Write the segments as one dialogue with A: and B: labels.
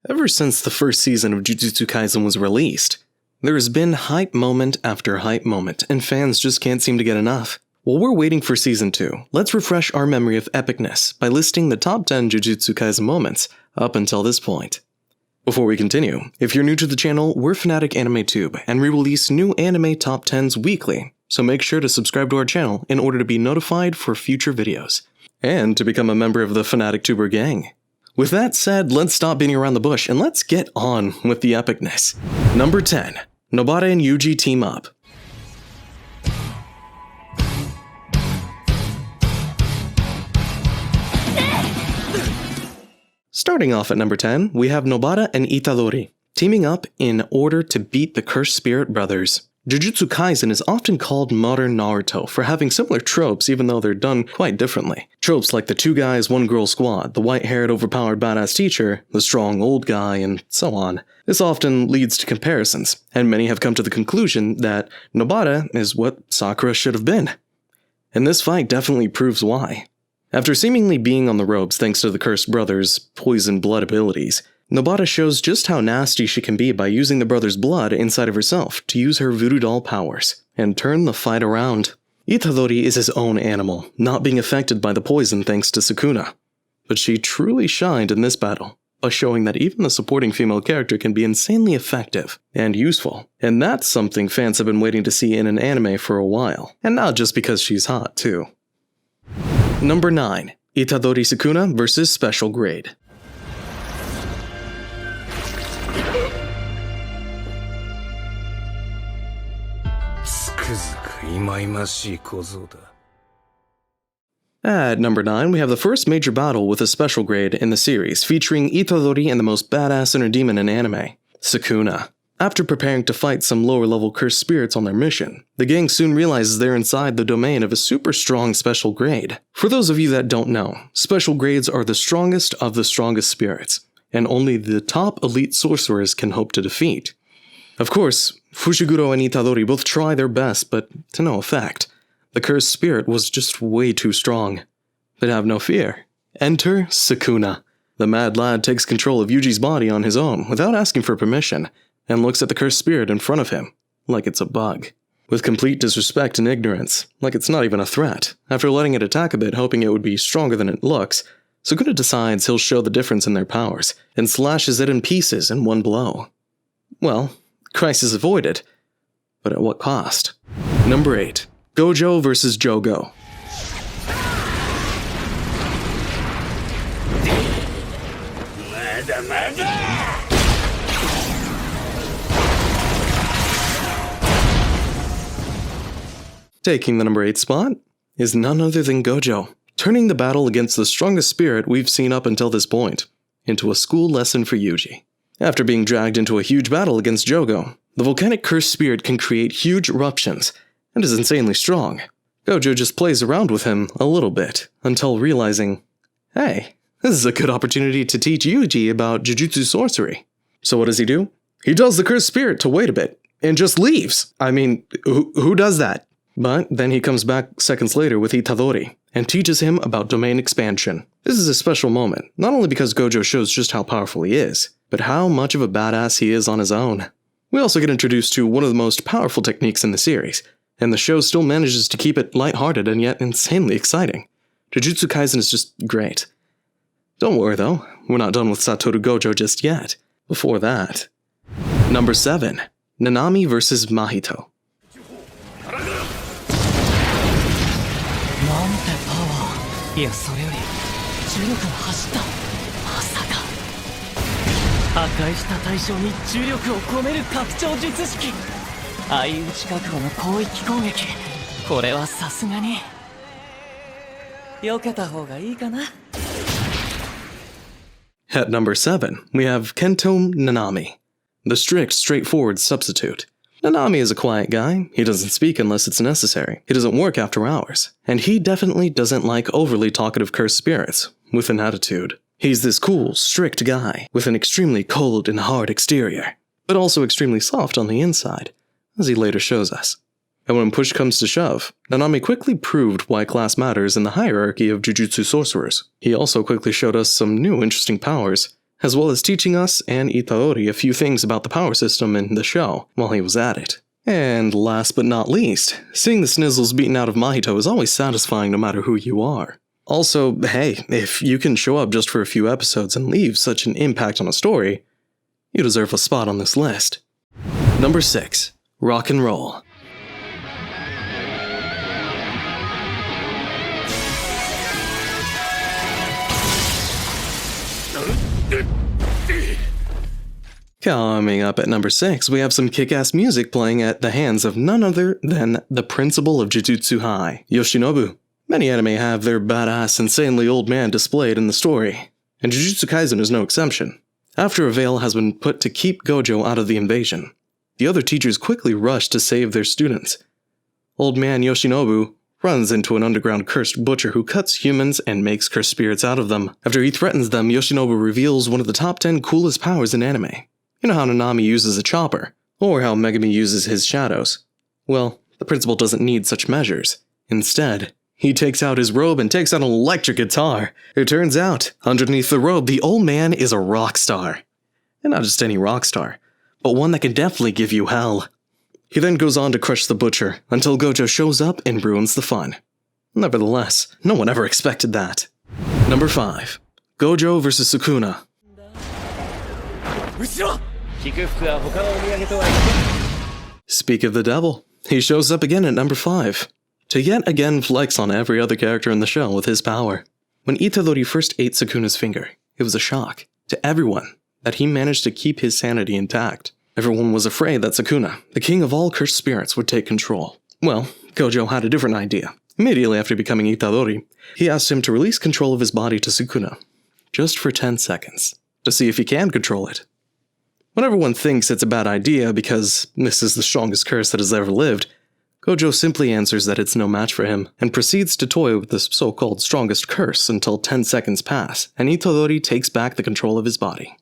A: Ever since the first season of Jujutsu Kaisen was released, there has been hype moment after hype moment, and fans just can't seem to get enough. While we're waiting for Season 2, let's refresh our memory of epicness by listing the top 10 Jujutsu Kaisen moments up until this point. Before we continue, if you're new to the channel, we're Fanatic AnimeTube, and we release new anime top 10s weekly, so make sure to subscribe to our channel in order to be notified for future videos, and to become a member of the Fanatic Tuber gang. With that said, let's stop beating around the bush and let's get on with the epicness. Number 10. Nobara and Yuji team up. Starting off at number 10, we have Nobara and Itadori teaming up in order to beat the Cursed Spirit brothers. Jujutsu Kaisen is often called modern Naruto for having similar tropes even though they're done quite differently. Tropes like the two guys, one girl squad, the white-haired overpowered badass teacher, the strong old guy, and so on. This often leads to comparisons, and many have come to the conclusion that Nobara is what Sakura should have been. And this fight definitely proves why. After seemingly being on the ropes thanks to the Cursed brothers' poison blood abilities, Nobara shows just how nasty she can be by using the brothers' blood inside of herself to use her voodoo doll powers, and turn the fight around. Itadori is his own animal, not being affected by the poison thanks to Sukuna. But she truly shined in this battle, by showing that even the supporting female character can be insanely effective and useful. And that's something fans have been waiting to see in an anime for a while, and not just because she's hot too. Number 9. Itadori Sukuna vs. Special Grade. At number 9, we have the first major battle with a special grade in the series, featuring Itadori and the most badass inner demon in anime, Sukuna. After preparing to fight some lower-level cursed spirits on their mission, the gang soon realizes they're inside the domain of a super strong special grade. For those of you that don't know, special grades are the strongest of the strongest spirits, and only the top elite sorcerers can hope to defeat. Of course, Fushiguro and Itadori both try their best, but to no effect. The cursed spirit was just way too strong. But have no fear. Enter Sukuna. The mad lad takes control of Yuji's body on his own without asking for permission, and looks at the cursed spirit in front of him, like it's a bug. With complete disrespect and ignorance, like it's not even a threat, after letting it attack a bit hoping it would be stronger than it looks, Sukuna decides he'll show the difference in their powers, and slashes it in pieces in one blow. Well, crisis avoided, but at what cost? Number 8. Gojo vs. Jogo. Taking the number 8 spot is none other than Gojo, turning the battle against the strongest spirit we've seen up until this point into a school lesson for Yuji. After being dragged into a huge battle against Jogo, the volcanic cursed spirit can create huge eruptions and is insanely strong. Gojo just plays around with him a little bit until realizing, hey, this is a good opportunity to teach Yuji about Jujutsu sorcery. So what does he do? He tells the cursed spirit to wait a bit and just leaves. I mean, who does that? But then he comes back seconds later with Itadori and teaches him about domain expansion. This is a special moment, not only because Gojo shows just how powerful he is, but how much of a badass he is on his own. We also get introduced to one of the most powerful techniques in the series, and the show still manages to keep it lighthearted and yet insanely exciting. Jujutsu Kaisen is just great. Don't worry though, we're not done with Satoru Gojo just yet. Before that. Number 7. Hanami vs. Mahito. At number 7, we have Kento Hanami, the strict, straightforward substitute. Hanami is a quiet guy, he doesn't speak unless it's necessary, he doesn't work after hours, and he definitely doesn't like overly talkative cursed spirits, with an attitude. He's this cool, strict guy, with an extremely cold and hard exterior, but also extremely soft on the inside, as he later shows us. And when push comes to shove, Hanami quickly proved why class matters in the hierarchy of Jujutsu sorcerers. He also quickly showed us some new interesting powers, as well as teaching us and Itadori a few things about the power system in the show while he was at it. And last but not least, seeing the snizzles beaten out of Mahito is always satisfying no matter who you are. Also, hey, if you can show up just for a few episodes and leave such an impact on a story, you deserve a spot on this list. Number 6. Rock and Roll. Coming up at number 6, we have some kick-ass music playing at the hands of none other than the principal of Jujutsu High, Yoshinobu. Many anime have their badass, insanely old man displayed in the story, and Jujutsu Kaisen is no exception. After a veil has been put to keep Gojo out of the invasion, the other teachers quickly rush to save their students. Old man Yoshinobu runs into an underground cursed butcher who cuts humans and makes cursed spirits out of them. After he threatens them, Yoshinobu reveals one of the top 10 coolest powers in anime. You know how Hanami uses a chopper, or how Megumi uses his shadows. Well, the principal doesn't need such measures. Instead, he takes out his robe and takes out an electric guitar. It turns out, underneath the robe, the old man is a rock star. And not just any rock star, but one that can definitely give you hell. He then goes on to crush the butcher, until Gojo shows up and ruins the fun. Nevertheless, no one ever expected that. Number 5. Gojo vs. Sukuna. Speak of the devil, he shows up again at number 5. To yet again flex on every other character in the show with his power. When Itadori first ate Sukuna's finger, it was a shock to everyone that he managed to keep his sanity intact. Everyone was afraid that Sukuna, the king of all cursed spirits, would take control. Well, Gojo had a different idea. Immediately after becoming Itadori, he asked him to release control of his body to Sukuna, just for 10 seconds, to see if he can control it. When everyone thinks it's a bad idea because this is the strongest curse that has ever lived, Gojo simply answers that it's no match for him, and proceeds to toy with the so-called strongest curse until 10 seconds pass, and Itadori takes back the control of his body.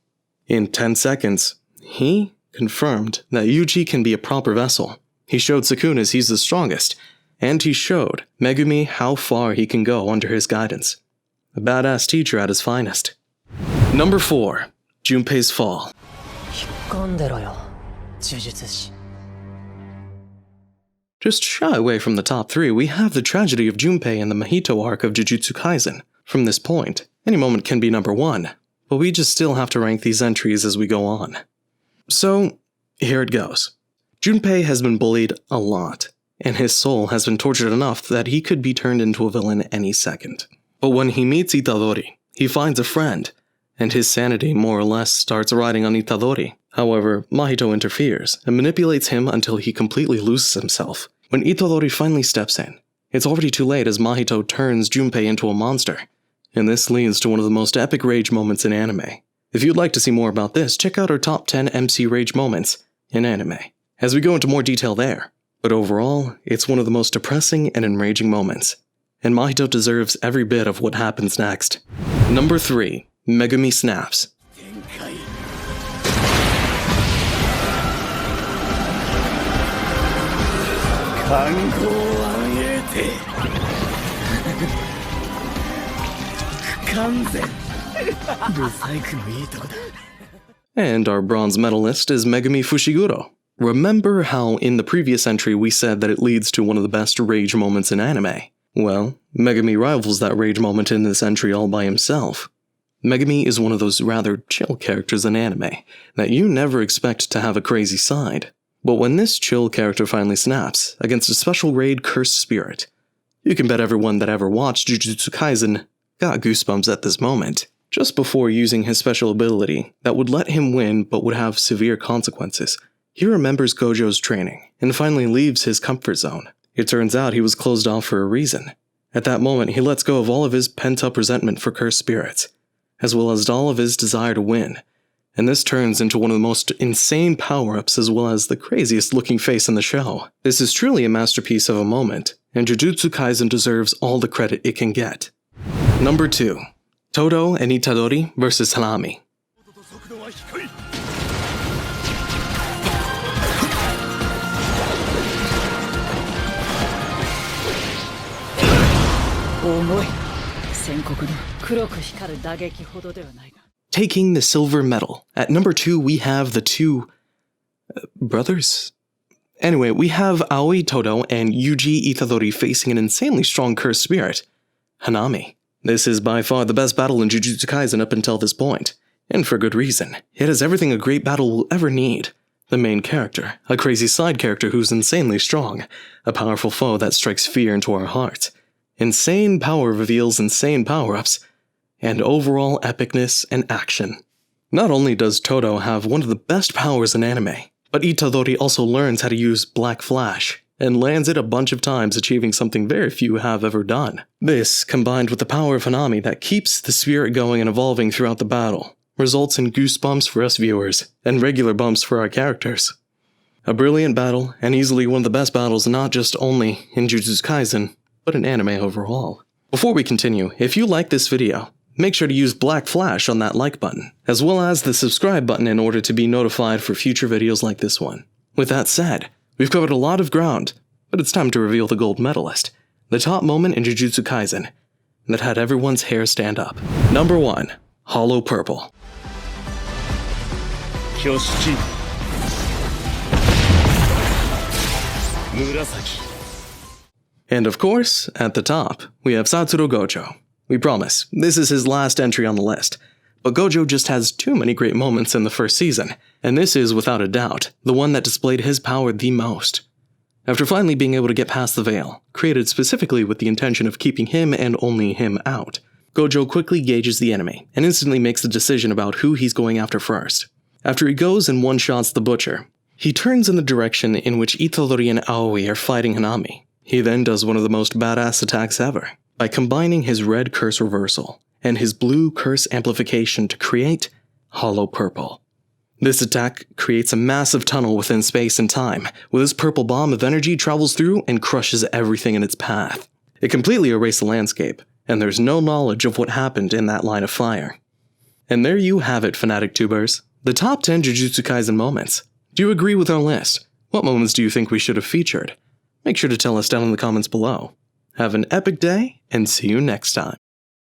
A: In 10 seconds, he confirmed that Yuji can be a proper vessel. He showed Sukuna he's the strongest, and he showed Megumi how far he can go under his guidance. A badass teacher at his finest. Number 4. Junpei's Fall. Just shy away from the top 3, we have the tragedy of Junpei and the Mahito arc of Jujutsu Kaisen. From this point, any moment can be number 1, but we just still have to rank these entries as we go on. So, here it goes. Junpei has been bullied a lot, and his soul has been tortured enough that he could be turned into a villain any second. But when he meets Itadori, he finds a friend, and his sanity more or less starts riding on Itadori. However, Mahito interferes and manipulates him until he completely loses himself. When Itadori finally steps in, it's already too late as Mahito turns Junpei into a monster, and this leads to one of the most epic rage moments in anime. If you'd like to see more about this, check out our top 10 MC rage moments in anime, as we go into more detail there. But overall, it's one of the most depressing and enraging moments, and Mahito deserves every bit of what happens next. Number 3. Megumi Snaps. And our bronze medalist is Megumi Fushiguro. Remember how in the previous entry we said that it leads to one of the best rage moments in anime? Well, Megumi rivals that rage moment in this entry all by himself. Megumi is one of those rather chill characters in anime that you never expect to have a crazy side. But when this chill character finally snaps against a special raid cursed spirit, you can bet everyone that ever watched Jujutsu Kaisen got goosebumps at this moment, just before using his special ability that would let him win but would have severe consequences. He remembers Gojo's training and finally leaves his comfort zone. It turns out he was closed off for a reason. At that moment, he lets go of all of his pent-up resentment for cursed spirits, as well as all of his desire to win. And this turns into one of the most insane power-ups as well as the craziest looking face in the show. This is truly a masterpiece of a moment, and Jujutsu Kaisen deserves all the credit it can get. Number 2. Todo and Itadori vs. Hanami. taking the silver medal. At number 2, we have the two brothers? Anyway, we have Aoi Todo and Yuji Itadori facing an insanely strong cursed spirit, Hanami. This is by far the best battle in Jujutsu Kaisen up until this point, and for good reason. It has everything a great battle will ever need. The main character, a crazy side character who's insanely strong, a powerful foe that strikes fear into our hearts. Insane power reveals insane power-ups, and overall epicness and action. Not only does Todo have one of the best powers in anime, but Itadori also learns how to use Black Flash, and lands it a bunch of times, achieving something very few have ever done. This, combined with the power of Hanami that keeps the spirit going and evolving throughout the battle, results in goosebumps for us viewers, and regular bumps for our characters. A brilliant battle, and easily one of the best battles not just only in Jujutsu Kaisen, but in anime overall. Before we continue, if you like this video, make sure to use Black Flash on that like button, as well as the subscribe button in order to be notified for future videos like this one. With that said, we've covered a lot of ground, but it's time to reveal the gold medalist, the top moment in Jujutsu Kaisen that had everyone's hair stand up. Number 1. Hollow Purple. And of course, at the top, we have Satoru Gojo. We promise, this is his last entry on the list, but Gojo just has too many great moments in the first season, and this is, without a doubt, the one that displayed his power the most. After finally being able to get past the veil, created specifically with the intention of keeping him and only him out, Gojo quickly gauges the enemy, and instantly makes the decision about who he's going after first. After he goes and one-shots the butcher, he turns in the direction in which Itadori and Aoi are fighting Hanami. He then does one of the most badass attacks ever, by combining his red curse reversal and his blue curse amplification to create Hollow Purple. This attack creates a massive tunnel within space and time, where this purple bomb of energy travels through and crushes everything in its path. It completely erased the landscape, and there's no knowledge of what happened in that line of fire. And there you have it, fanatic tubers, the top 10 Jujutsu Kaisen moments. Do you agree with our list? What moments do you think we should have featured? Make sure to tell us down in the comments below. Have an epic day, and see you next time.